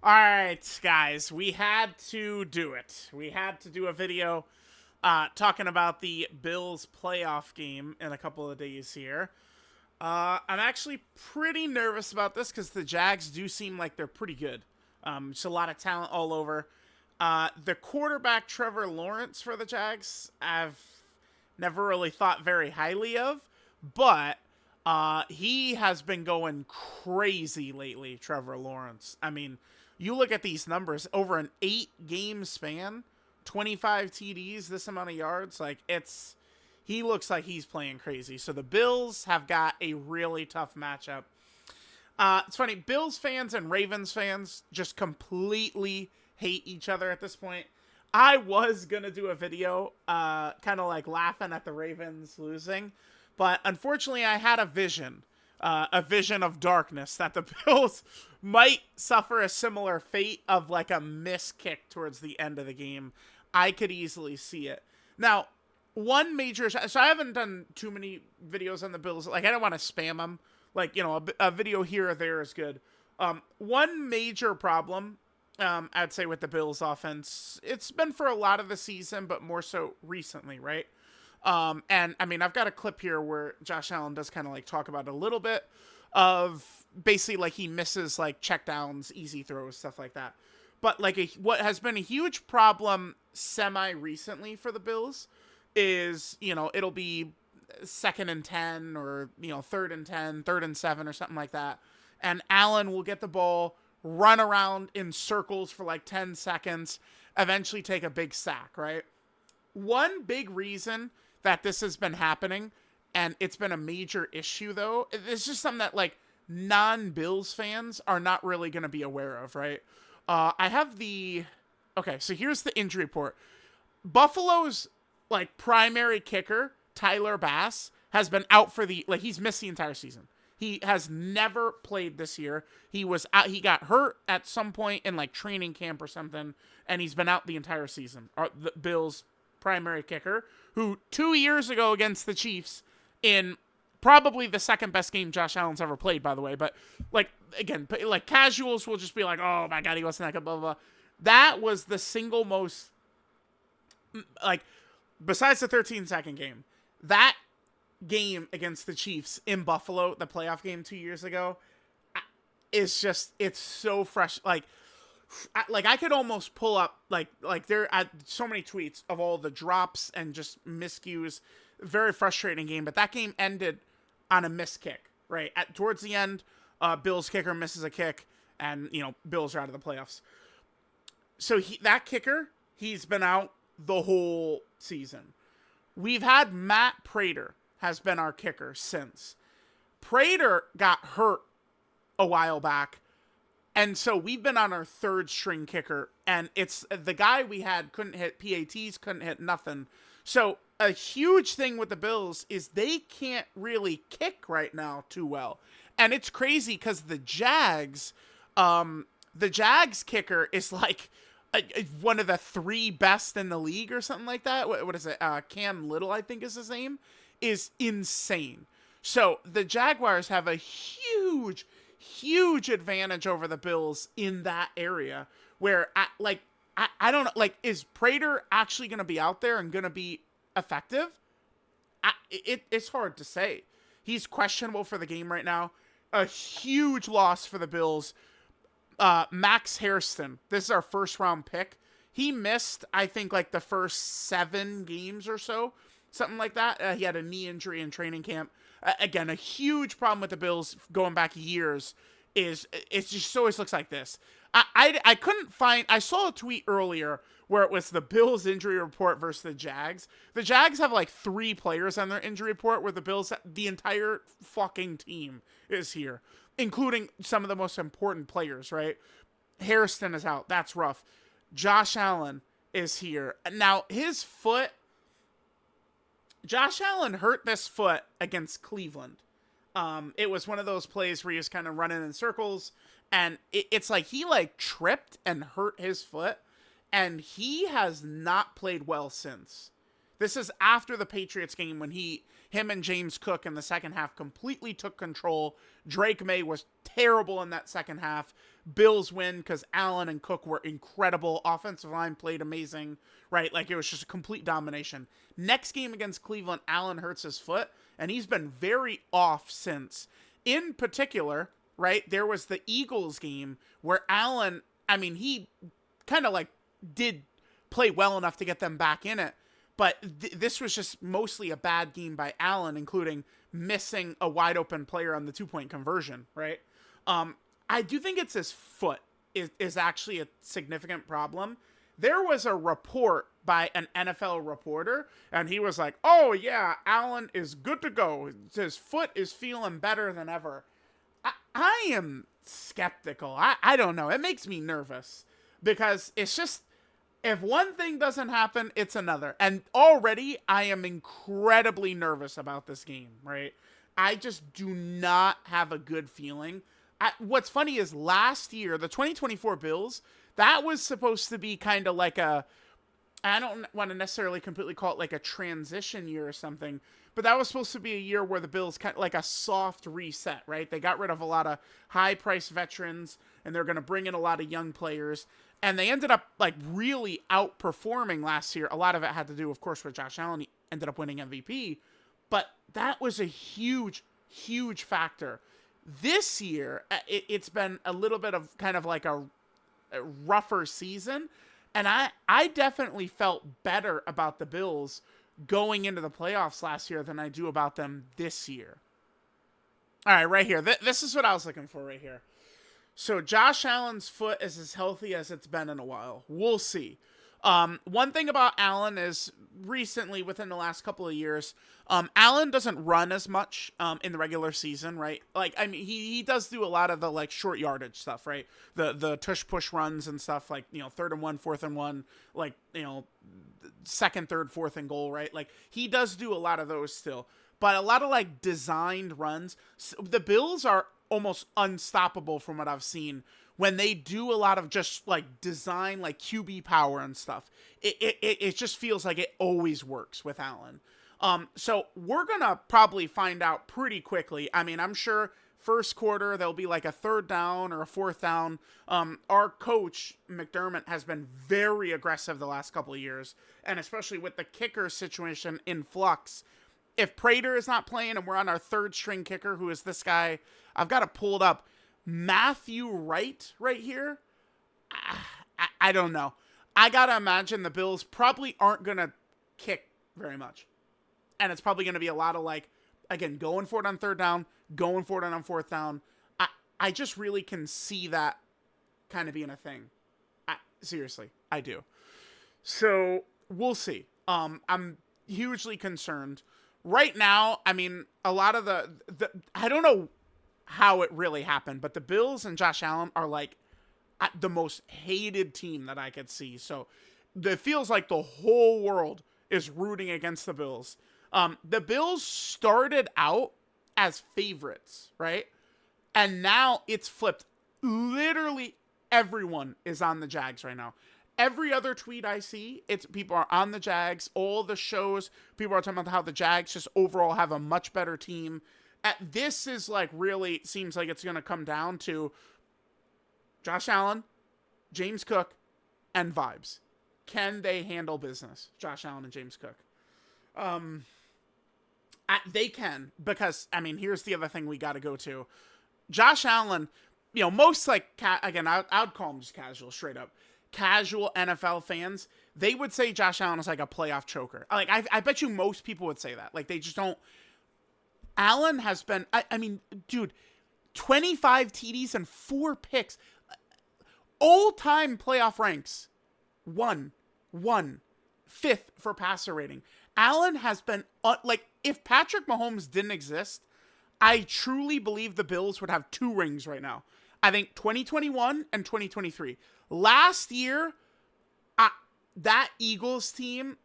All right, guys, we had to do it. We had to do a video talking about the Bills playoff game in a couple of days here. I'm actually pretty nervous about this because the Jags do seem like they're pretty good. Just a lot of talent all over. The quarterback, Trevor Lawrence, for the Jags, I've never really thought very highly of, but he has been going crazy lately, Trevor Lawrence. I mean, you look at these numbers over an 8-game span, 25 TDs, this amount of yards. Like, he looks like he's playing crazy. So the Bills have got a really tough matchup. It's funny, Bills fans and Ravens fans just completely hate each other at this point. I was going to do a video kind of like laughing at the Ravens losing, but unfortunately I had a vision of darkness that the Bills might suffer a similar fate of like a missed kick towards the end of the game. I could easily see it. Now, one major, so I haven't done too many videos on the Bills. Like, I don't want to spam them. Like, a video here or there is good. One major problem, I'd say, with the Bills offense, it's been for a lot of the season, but more so recently, right? And I mean, I've got a clip here where Josh Allen does kind of like talk about a little bit of basically like he misses like checkdowns, easy throws, stuff like that. But like what has been a huge problem semi recently for the Bills is, it'll be second and 10 or, third and 10, third and 7 or something like that. And Allen will get the ball, run around in circles for like 10 seconds, eventually take a big sack, right? One big reason that this has been happening, and it's been a major issue though, it's just something that like non-Bills fans are not really going to be aware of, right? I have okay, so here's the injury report. Buffalo's like primary kicker, Tyler Bass, has been out for he's missed the entire season. He has never played this year. He was out, he got hurt at some point in like training camp or something, and he's been out the entire season. The Bills' primary kicker, who 2 years ago against the Chiefs, in probably the second best game Josh Allen's ever played, by the way. But like, again, like casuals will just be like, "Oh my god, he wasn't that good," blah blah blah. That was the single most, like, besides the 13-second game, that game against the Chiefs in Buffalo, the playoff game 2 years ago, is just, it's so fresh. Like I could almost pull up like there are so many tweets of all the drops and just miscues. Very frustrating game, but that game ended on a missed kick, right? Towards the end, Bill's kicker misses a kick, and Bills are out of the playoffs. So that kicker, he's been out the whole season. We've had Matt Prater has been our kicker since. Prater got hurt a while back, and so we've been on our third string kicker, and it's the guy we had couldn't hit PATs, couldn't hit nothing. So a huge thing with the Bills is they can't really kick right now too well. And it's crazy because the Jags kicker is like one of the 3 best in the league or something like that. What is it? Cam Little, I think is his name, is insane. So the Jaguars have a huge, huge advantage over the Bills in that area where I don't know, like, is Prater actually going to be out there and going to be effective? It's hard to say. He's questionable for the game right now. A huge loss for the Bills. Max Hairston, this is our first round pick. He missed, I think, like the first 7 games or so, something like that. He had a knee injury in training camp. Again, a huge problem with the Bills going back years is it just always looks like this. I couldn't find, I saw a tweet earlier where it was the Bills injury report versus the Jags. The Jags have like 3 players on their injury report, where the Bills, the entire fucking team is here, including some of the most important players, right? Hairston is out. That's rough. Josh Allen is here. Now, his foot, Josh Allen hurt this foot against Cleveland. It was one of those plays where he was kind of running in circles, and it's like he like tripped and hurt his foot, and he has not played well since. This is after the Patriots game when him and James Cook in the second half completely took control. Drake May was terrible in that second half. Bills win because Allen and Cook were incredible. Offensive line played amazing, right? Like, it was just a complete domination. Next game against Cleveland, Allen hurts his foot, and he's been very off since. In particular, right, there was the Eagles game where Allen, I mean, he kind of like did play well enough to get them back in it, but this was just mostly a bad game by Allen, including missing a wide open player on the 2-point conversion, right? I do think it's his foot is actually a significant problem. There was a report by an NFL reporter, and he was like, oh yeah, Allen is good to go. His foot is feeling better than ever. I am skeptical. I don't know. It makes me nervous because it's just, if one thing doesn't happen, it's another. And already I am incredibly nervous about this game, right? I just do not have a good feeling. What's funny is last year, the 2024 Bills, that was supposed to be kind of like a, I don't want to necessarily completely call it like a transition year or something, but that was supposed to be a year where the Bills kind of like a soft reset, right? They got rid of a lot of high-priced veterans, and they're going to bring in a lot of young players, and they ended up like really outperforming last year. A lot of it had to do, of course, with Josh Allen. He ended up winning MVP, but that was a huge, huge factor. This year, it's been a little bit of kind of like a rougher season, and I definitely felt better about the Bills going into the playoffs last year than I do about them this year. All right, right here. This is what I was looking for right here. So Josh Allen's foot is as healthy as it's been in a while. We'll see. One thing about Allen is recently, within the last couple of years, Allen doesn't run as much in the regular season, right? Like, I mean, he does do a lot of the like short yardage stuff, right? The tush push runs and stuff, like, you know, 3rd and 1, 4th and 1, like, you know, 2nd, 3rd, 4th and goal, right? Like, he does do a lot of those still, but a lot of like designed runs. The Bills are almost unstoppable from what I've seen when they do a lot of just like design, like QB power and stuff. It just feels like it always works with Allen. So we're going to probably find out pretty quickly. I mean, I'm sure first quarter, there'll be like a 3rd down or a 4th down. Our coach, McDermott, has been very aggressive the last couple of years, and especially with the kicker situation in flux. If Prater is not playing and we're on our 3rd string kicker, who is this guy, I've got to pull it up, Matthew Wright right here. I don't know. I got to imagine the Bills probably aren't going to kick very much. And it's probably going to be a lot of like, again, going for it on 3rd down, going for it on 4th down. I just really can see that kind of being a thing. Seriously, I do. So we'll see. I'm hugely concerned. Right now, I mean, a lot of the I don't know how it really happened, but the Bills and Josh Allen are like the most hated team that I could see. So it feels like the whole world is rooting against the Bills. The Bills started out as favorites, right? And now it's flipped. Literally everyone is on the Jags right now. Every other tweet I see, it's people are on the Jags. All the shows, people are talking about how the Jags just overall have a much better team. This is like really seems like it's going to come down to Josh Allen, James Cook, and vibes. Can they handle business? Josh Allen and James Cook. They can, because, I mean, here's the other thing we got to go to. Josh Allen, you know, most like, again, I'd call him just casual, straight up. Casual NFL fans, they would say Josh Allen is like a playoff choker. Like, I bet you most people would say that. Like, they just don't. Allen has been, I mean, dude, 25 TDs and 4 picks. All-time playoff ranks. 1. 5th for passer rating. Allen has been, like, if Patrick Mahomes didn't exist, I truly believe the Bills would have 2 rings right now. I think 2021 and 2023. Last year, that Eagles team,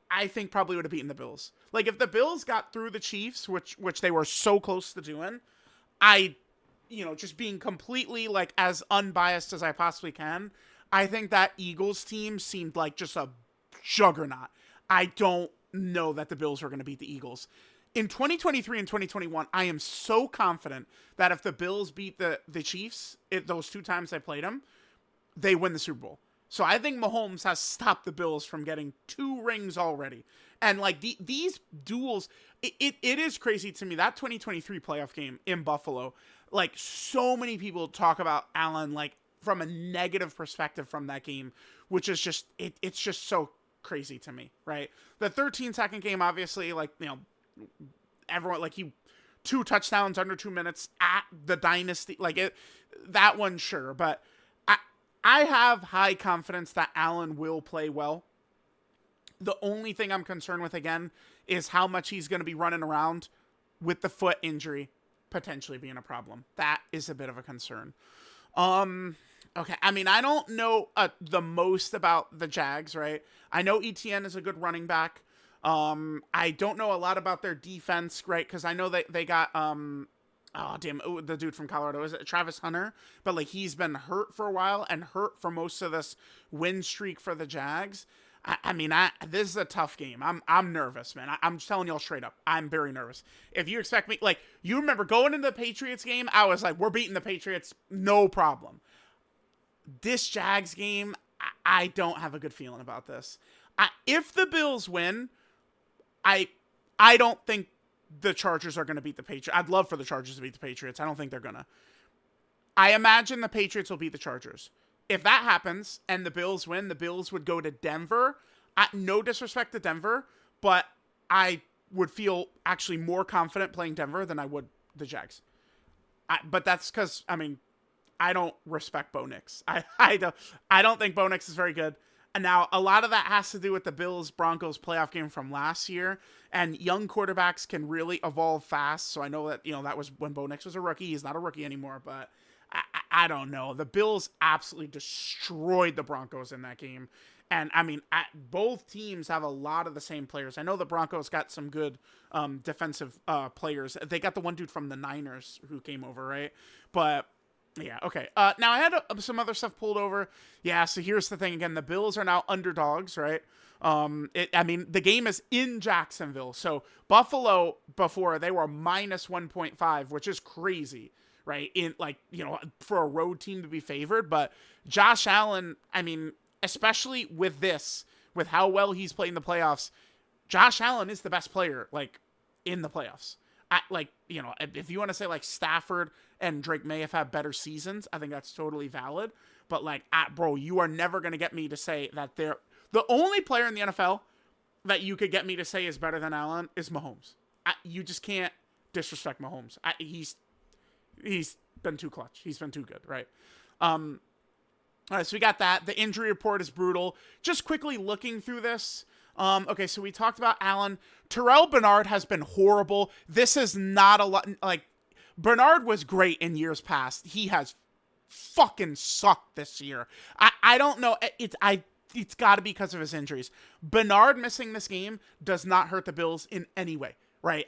I think probably would have beaten the Bills. Like, if the Bills got through the Chiefs, which they were so close to doing, just being completely, like, as unbiased as I possibly can, I think that Eagles team seemed like just a juggernaut. I don't know that the Bills were going to beat the Eagles. In 2023 and 2021, I am so confident that if the Bills beat the Chiefs, those 2 times I played them, they win the Super Bowl. So I think Mahomes has stopped the Bills from getting 2 rings already. And like these duels, it is crazy to me. That 2023 playoff game in Buffalo, like so many people talk about Allen like from a negative perspective from that game, which is just, it's just so crazy to me, right? The 13-second game, obviously, like, you know, everyone, like, 2 touchdowns under 2 minutes at the dynasty, like, that one, sure, but I have high confidence that Allen will play well. The only thing I'm concerned with, again, is how much he's going to be running around with the foot injury potentially being a problem. That is a bit of a concern. Okay, I mean, I don't know the most about the Jags, right? I know ETN is a good running back. I don't know a lot about their defense, right? Because I know they got, the dude from Colorado, is it Travis Hunter? But, like, he's been hurt for a while and hurt for most of this win streak for the Jags. I mean, this is a tough game. I'm nervous, man. I'm just telling y'all straight up. I'm very nervous. If you expect me, like, you remember going into the Patriots game, I was like, we're beating the Patriots, no problem. This Jags game, I don't have a good feeling about this. If the Bills win, I don't think the Chargers are going to beat the Patriots. I'd love for the Chargers to beat the Patriots. I don't think they're going to. I imagine the Patriots will beat the Chargers. If that happens and the Bills win, the Bills would go to Denver. No disrespect to Denver, but I would feel actually more confident playing Denver than I would the Jags. But that's because, I mean, I don't respect Bo Nix. I don't think Bo Nix is very good. And now a lot of that has to do with the Bills-Broncos playoff game from last year. And young quarterbacks can really evolve fast. So I know that, you know, that was when Bo Nix was a rookie. He's not a rookie anymore, but I don't know. The Bills absolutely destroyed the Broncos in that game. And, I mean, both teams have a lot of the same players. I know the Broncos got some good defensive players. They got the one dude from the Niners who came over, right? But, yeah, okay. Now, I had some other stuff pulled over. Yeah, so here's the thing. Again, the Bills are now underdogs, right? I mean, the game is in Jacksonville. So, Buffalo, before, they were minus 1.5, which is crazy. Right, in like, you know, for a road team to be favored, but Josh Allen, I mean, especially with how well he's played in the playoffs, Josh Allen is the best player, like, in the playoffs. Like, you know, if you want to say like Stafford and Drake May have had better seasons, I think that's totally valid. But like, bro, you are never gonna get me to say that they're the only player in the NFL that you could get me to say is better than Allen is Mahomes. You just can't disrespect Mahomes. He's been too clutch. He's been too good, right? All right, so we got that. The injury report is brutal. Just quickly looking through this. Okay, so we talked about Allen. Terrell Bernard has been horrible. This is not a lot. Like, Bernard was great in years past. He has fucking sucked this year. I don't know. It's got to be because of his injuries. Bernard missing this game does not hurt the Bills in any way, right?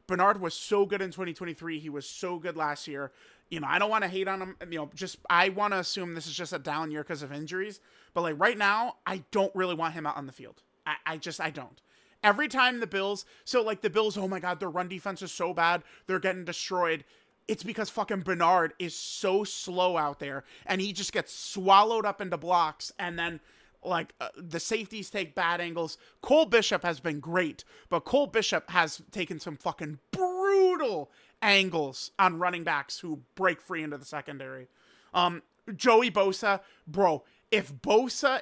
Bernard was so good in 2023. He was so good last year. You know, I don't want to hate on him. You know, I want to assume this is just a down year because of injuries. But, like, right now, I don't really want him out on the field. I don't. Every time the Bills, oh my God, their run defense is so bad. They're getting destroyed. It's because fucking Bernard is so slow out there. And he just gets swallowed up into blocks. And then, the safeties take bad angles. Cole Bishop has been great, but Cole Bishop has taken some fucking brutal angles on running backs who break free into the secondary. Joey Bosa, bro, if Bosa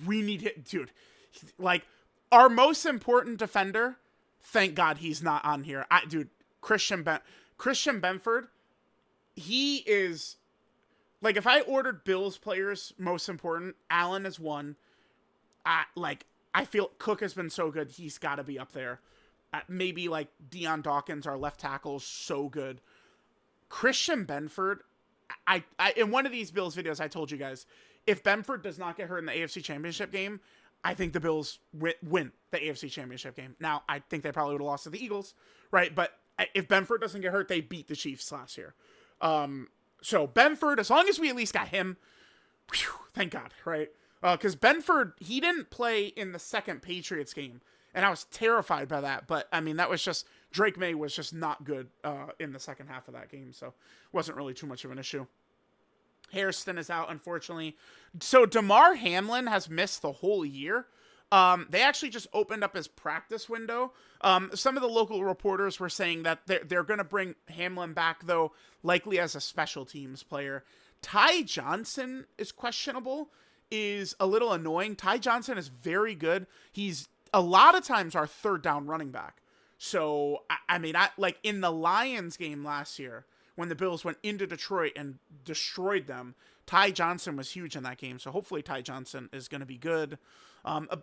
we need him, dude. Like, our most important defender, thank God he's not on here. Christian Benford, he is... Like, if I ordered Bills players most important, Allen is one. I feel Cook has been so good. He's got to be up there. Maybe, like, Deion Dawkins, our left tackle, is so good. Christian Benford, in one of these Bills videos, I told you guys, if Benford does not get hurt in the AFC Championship game, I think the Bills win the AFC Championship game. Now, I think they probably would have lost to the Eagles, right? But if Benford doesn't get hurt, they beat the Chiefs last year. So, Benford, as long as we at least got him, whew, thank God, right? Because Benford, he didn't play in the second Patriots game, and I was terrified by that. But, I mean, that was just, Drake May was just not good in the second half of that game, so it wasn't really too much of an issue. Hairston is out, unfortunately. So Damar Hamlin has missed the whole year. They actually just opened up his practice window. Some of the local reporters were saying that they're going to bring Hamlin back, though, likely as a special teams player. Ty Johnson is questionable, is a little annoying. Ty Johnson is very good. He's a lot of times our third down running back. So, I mean, like in the Lions game last year, when the Bills went into Detroit and destroyed them, Ty Johnson was huge in that game. So hopefully Ty Johnson is going to be good.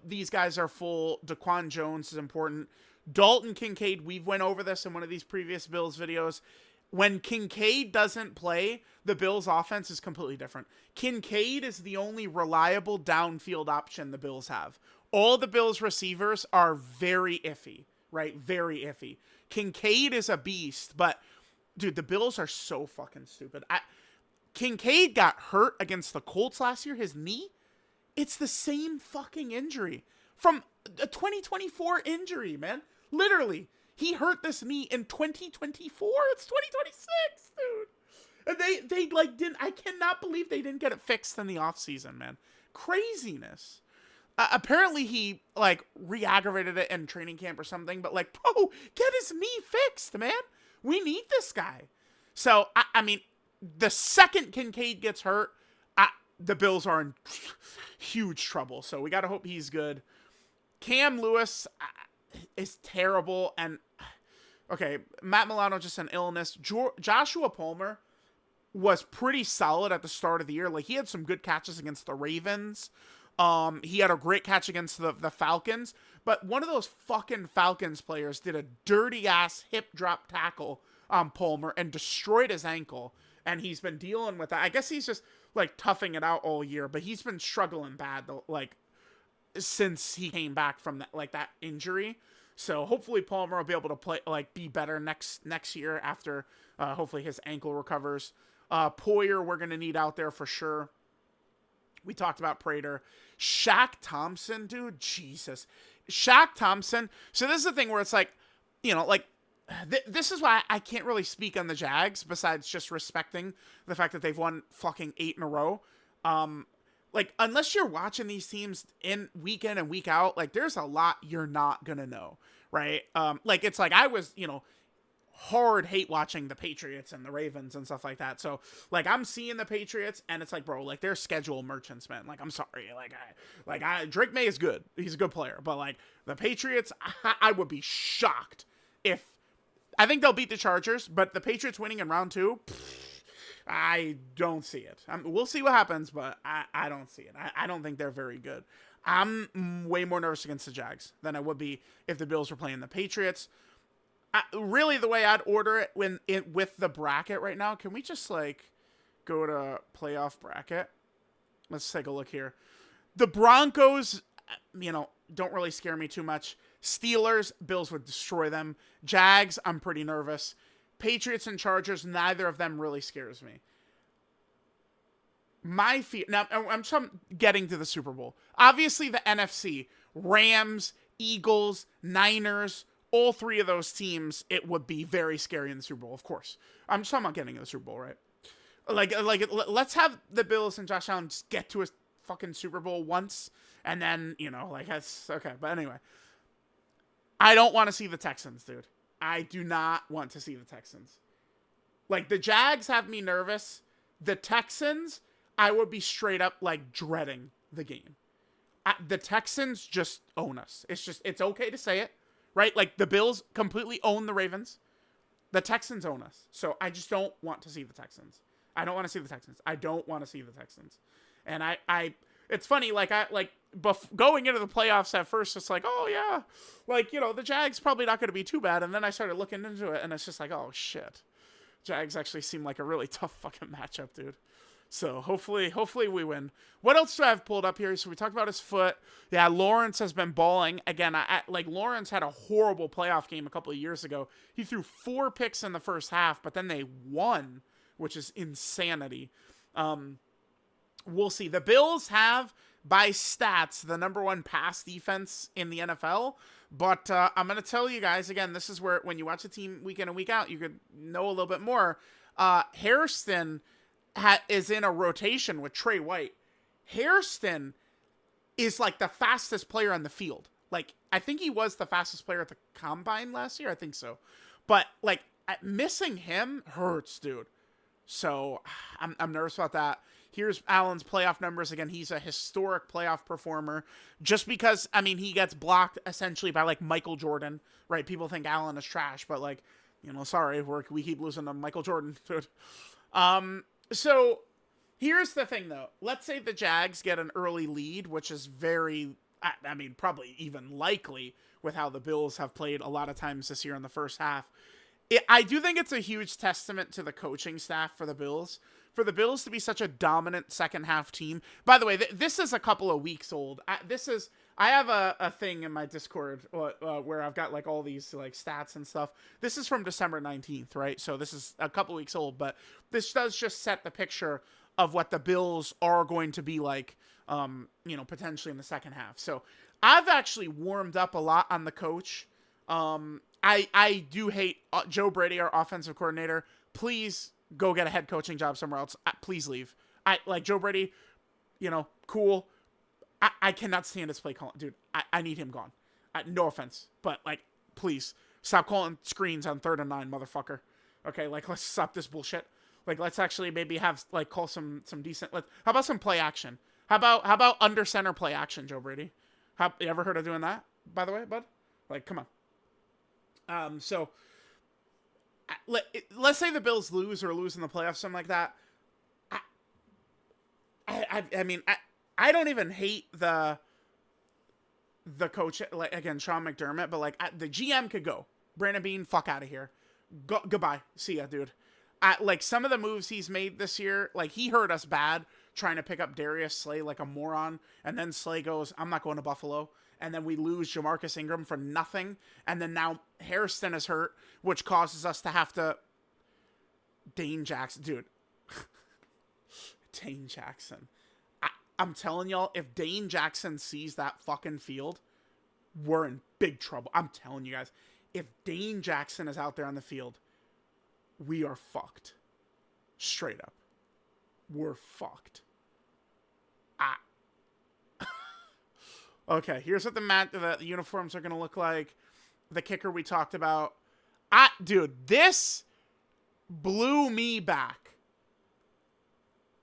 These guys are full. Daquan Jones is important. Dalton Kincaid, we've went over this in one of these previous Bills videos. When Kincaid doesn't play, the Bills offense is completely different. Kincaid is the only reliable downfield option the Bills have. All the Bills receivers are very iffy, right? Very iffy. Kincaid is a beast, but dude, the Bills are so fucking stupid. Kincaid got hurt against the Colts last year, his knee. It's the same fucking injury from a 2024 injury, man. Literally, he hurt this knee in 2024. It's 2026, dude. And they like didn't. I cannot believe they didn't get it fixed in the offseason, man. Craziness. Apparently he like re-aggravated it in training camp or something. But like, bro, get his knee fixed, man. We need this guy. So I mean, the second Kincaid gets hurt, the Bills are in huge trouble. So we got to hope he's good. Cam Lewis is terrible. And, okay, Matt Milano, just an illness. Joshua Palmer was pretty solid at the start of the year. Like, he had some good catches against the Ravens. He had a great catch against the Falcons. But one of those fucking Falcons players did a dirty-ass hip drop tackle on Palmer and destroyed his ankle. And he's been dealing with that. I guess he's just, like, toughing it out all year. But he's been struggling bad, like, since he came back from that, like, that injury. So hopefully Palmer will be able to play, like, be better next year after hopefully his ankle recovers. Poyer, we're going to need out there for sure. We talked about Prater. Shaq Thompson, dude, Jesus. Shaq Thompson. So this is the thing where it's like, you know, like, this is why I can't really speak on the Jags besides just respecting the fact that they've won fucking 8 in a row. Like, unless you're watching these teams in week in and week out, like, there's a lot you're not gonna know, right? Like, it's like I was, you know, hard hate watching the Patriots and the Ravens and stuff like that. So, like, I'm seeing the Patriots, and it's like, bro, like, they're schedule merchants, man. Like, I'm sorry. Drake May is good. He's a good player. But, like, the Patriots, I would be shocked if... I think they'll beat the Chargers, but the Patriots winning in round 2... I don't see it. We'll see what happens, but I don't see it. I don't think they're very good. I'm way more nervous against the Jags than I would be if the Bills were playing the Patriots. Really, the way I'd order it with the bracket right now, can we just, like, go to playoff bracket? Let's take a look here. The Broncos, you know, don't really scare me too much. Steelers, Bills would destroy them. Jags, I'm pretty nervous. Patriots and Chargers, neither of them really scares me. My fear... Now, I'm getting to the Super Bowl. Obviously, the NFC, Rams, Eagles, Niners, all 3 of those teams, it would be very scary in the Super Bowl, of course. I'm just talking about getting to the Super Bowl, right? Like, let's have the Bills and Josh Allen just get to a fucking Super Bowl once, and then, you know, like, that's... Okay, but anyway. I don't want to see the Texans, dude. I do not want to see the Texans. Like, the Jags have me nervous. The Texans, I would be straight up, like, dreading the game. The Texans just own us. It's okay to say it, right? Like, the Bills completely own the Ravens. The Texans own us. So I just don't want to see the Texans. I don't want to see the Texans. I don't want to see the Texans. And it's funny, like, going into the playoffs at first, it's like, oh, yeah, like, you know, the Jags probably not going to be too bad. And then I started looking into it, and it's just like, oh, shit. Jags actually seem like a really tough fucking matchup, dude. So hopefully we win. What else do I have pulled up here? So we talked about his foot. Yeah, Lawrence has been balling. Again, like, Lawrence had a horrible playoff game a couple of years ago. He threw 4 picks in the first half, but then they won, which is insanity. We'll see. The Bills have by stats, the number 1 pass defense in the NFL. But I'm going to tell you guys, again, this is where when you watch a team week in and week out, you could know a little bit more. Hairston is in a rotation with Trey White. Hairston is like the fastest player on the field. Like, I think he was the fastest player at the combine last year. I think so. But, like, missing him hurts, dude. So, I'm nervous about that. Here's Allen's playoff numbers. Again, he's a historic playoff performer. Just because, I mean, he gets blocked essentially by, like, Michael Jordan, right? People think Allen is trash, but, like, you know, sorry, we keep losing to Michael Jordan, dude. So, here's the thing, though. Let's say the Jags get an early lead, which is very, I mean, probably even likely with how the Bills have played a lot of times this year in the first half. I do think it's a huge testament to the coaching staff for the Bills. For the Bills to be such a dominant second half team. By the way, this is a couple of weeks old. I have a thing in my Discord where I've got like all these like stats and stuff. This is from December 19th, right? So this is a couple weeks old, but this does just set the picture of what the Bills are going to be like, you know, potentially in the second half. So I've actually warmed up a lot on the coach. I do hate Joe Brady, our offensive coordinator. Please go get a head coaching job somewhere else. Please leave. I like Joe Brady, you know, cool. I cannot stand his play calling. Dude, I need him gone. No offense, but like, please stop calling screens on 3rd and 9, motherfucker. Okay, like, let's stop this bullshit. Like, let's actually maybe have like call some decent. How about some play action? How about under center play action, Joe Brady? You ever heard of doing that? By the way, bud, like, come on. So let's say the Bills lose or lose in the playoffs, something like that. I mean, I don't even hate the coach, like, again, Sean McDermott, but like the GM could go. Brandon Beane, fuck out of here. Goodbye. See ya, dude. Like some of the moves he's made this year, like he hurt us bad trying to pick up Darius Slay like a moron, and then Slay goes, I'm not going to Buffalo. And then we lose Jamarcus Ingram for nothing. And then now Hairston is hurt, which causes us to have to... Dane Jackson. Dude. Dane Jackson. I'm telling y'all, if Dane Jackson sees that fucking field, we're in big trouble. I'm telling you guys. If Dane Jackson is out there on the field, we are fucked. Straight up. We're fucked. Okay, here's what the uniforms are going to look like. The kicker we talked about. Dude, this blew me back.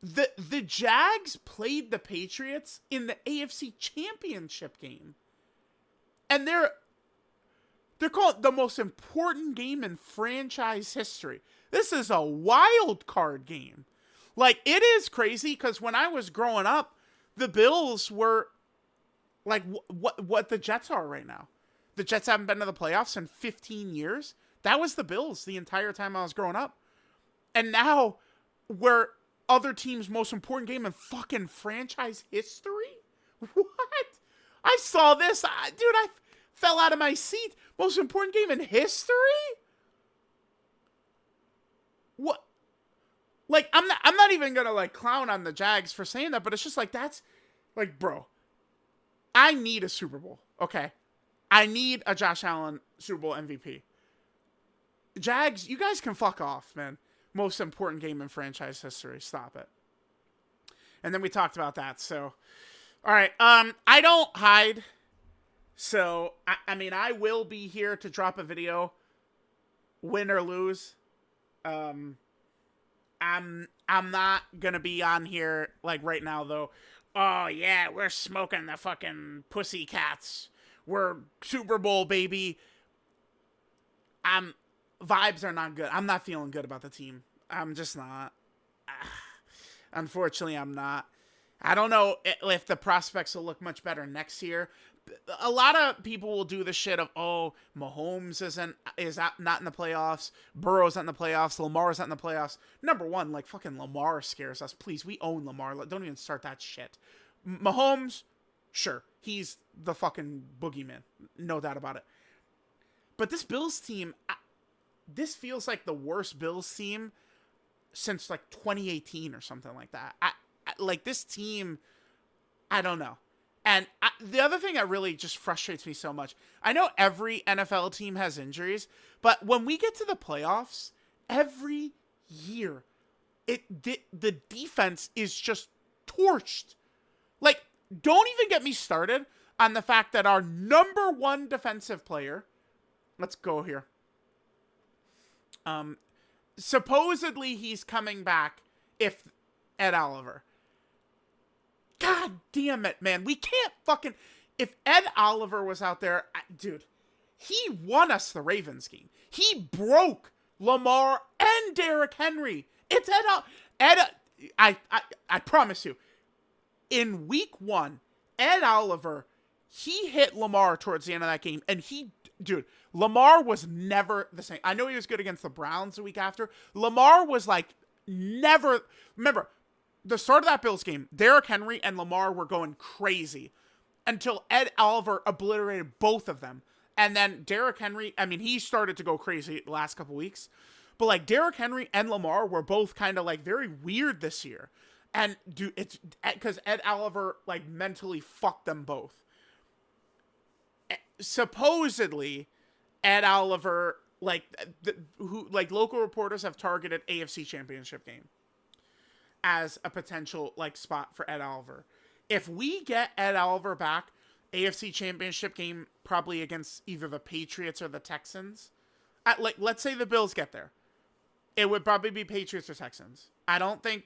The Jags played the Patriots in the AFC Championship game. And they're called the most important game in franchise history. This is a wild card game. Like, it is crazy because when I was growing up, the Bills were... like what the Jets are right now. The Jets haven't been to the playoffs in 15 years. That was the Bills the entire time I was growing up. And now we're other team's most important game in fucking franchise history? What? I saw this. Dude, I fell out of my seat. Most important game in history? What? Like, I'm not even going to like clown on the Jags for saying that, but it's just like, that's like, bro, I need a Super Bowl, okay? I need a Josh Allen Super Bowl MVP. Jags, you guys can fuck off, man. Most important game in franchise history. Stop it. And then we talked about that, so... All right, I don't hide. So, I mean, I will be here to drop a video, win or lose. I'm not gonna be on here, like, right now, though. Oh, yeah, we're smoking the fucking Pussycats. We're Super Bowl, baby. Vibes are not good. I'm not feeling good about the team. I'm just not. Unfortunately, I'm not. I don't know if the prospects will look much better next year. A lot of people will do the shit of, oh, Mahomes is not in the playoffs. Burrow's not in the playoffs. Lamar's not in the playoffs. Number one, like, fucking Lamar scares us. Please, we own Lamar. Don't even start that shit. Mahomes, sure, he's the fucking boogeyman. No doubt about it. But this Bills team, this feels like the worst Bills team since, like, 2018 or something like that. Like, this team I don't know. And the other thing that really just frustrates me so much, I know every NFL team has injuries, but when we get to the playoffs, every year, the defense is just torched. Like, don't even get me started on the fact that our number one defensive player, let's go here. Supposedly he's coming back if Ed Oliver. God damn it, man. We can't fucking... If Ed Oliver was out there, dude, he won us the Ravens game. He broke Lamar and Derrick Henry. It's I promise you, in week 1, Ed Oliver, he hit Lamar towards the end of that game, and dude, Lamar was never the same. I know he was good against the Browns the week after. Lamar was like never... Remember, the start of that Bills game, Derrick Henry and Lamar were going crazy until Ed Oliver obliterated both of them. And then Derrick Henry, I mean, he started to go crazy the last couple weeks. But, like, Derrick Henry and Lamar were both kind of, like, very weird this year. And, dude, it's because Ed Oliver, like, mentally fucked them both. Supposedly, Ed Oliver, like, local reporters have targeted AFC Championship game as a potential, like, spot for Ed Oliver. If we get Ed Oliver back, AFC Championship game probably against either the Patriots or the Texans. Let's say the Bills get there. It would probably be Patriots or Texans. I don't think,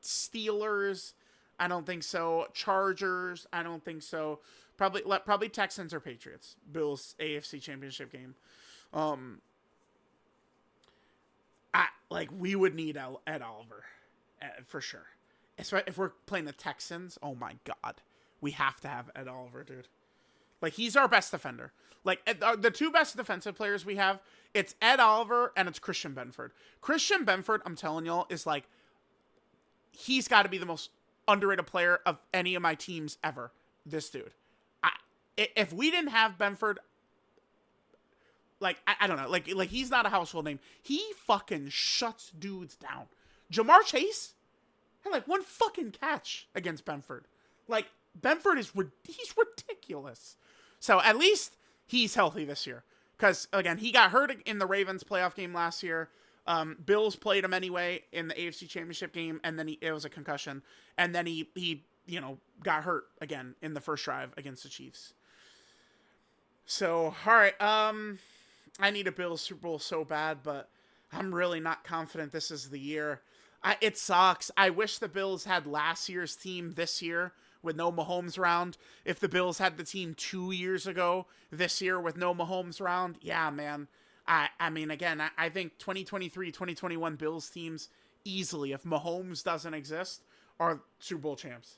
Steelers. I don't think so. Chargers. I don't think so. Probably Texans or Patriots. Bills AFC Championship game. We would need Ed Oliver. For sure. If we're playing the Texans, oh my God. We have to have Ed Oliver, dude. Like, he's our best defender. Like, the two best defensive players we have, it's Ed Oliver and it's Christian Benford. Christian Benford, I'm telling y'all, is like, he's got to be the most underrated player of any of my teams ever. This dude. If we didn't have Benford, like, I don't know. Like he's not a household name. He fucking shuts dudes down. Jamar Chase had, like, one fucking catch against Benford. Like, Benford he's ridiculous. So at least he's healthy this year. Because, again, he got hurt in the Ravens playoff game last year. Bills played him anyway in the AFC Championship game, and then it was a concussion. And then he got hurt again in the first drive against the Chiefs. So, all right. I need a Bills Super Bowl so bad, but I'm really not confident this is the year. It sucks. I wish the Bills had last year's team this year with no Mahomes around. If the Bills had the team 2 years ago this year with no Mahomes around, yeah, man. I mean, again, I think 2023, 2021 Bills teams easily, if Mahomes doesn't exist, are Super Bowl champs.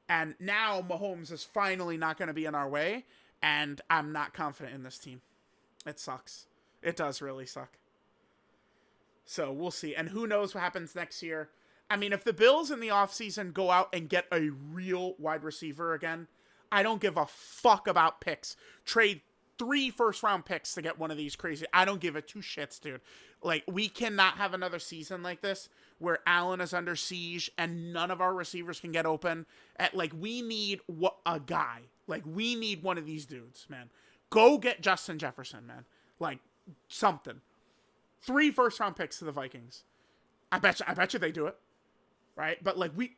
And now Mahomes is finally not going to be in our way, and I'm not confident in this team. It sucks. It does really suck. So we'll see. And who knows what happens next year. I mean, if the Bills in the offseason go out and get a real wide receiver again, I don't give a fuck about picks. Trade 3 first-round picks to get one of these crazy... I don't give a two shits, dude. Like, we cannot have another season like this where Allen is under siege and none of our receivers can get open. We need a guy. Like, we need one of these dudes, man. Go get Justin Jefferson, man. Like, something. 3 first-round picks to the Vikings. I bet you they do it. Right? But, like, we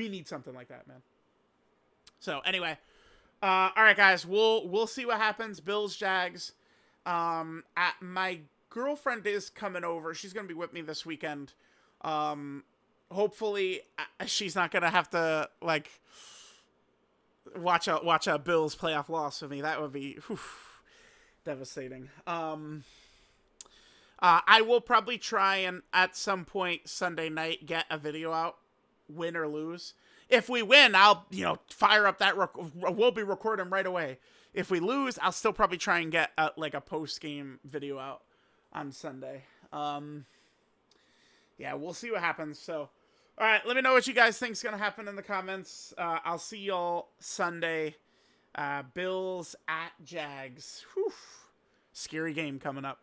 need something like that, man. So, anyway. All right, guys. We'll see what happens. Bills, Jags. My girlfriend is coming over. She's going to be with me this weekend. Hopefully, she's not going to have to, like, watch a Bills playoff loss with me. That would be devastating. I will probably try and at some point Sunday night get a video out, win or lose. If we win, I'll fire up that. We'll be recording right away. If we lose, I'll still probably try and get a post game video out on Sunday. Yeah, we'll see what happens. So, all right, let me know what you guys think is gonna happen in the comments. I'll see y'all Sunday. Bills at Jags. Whew. Scary game coming up.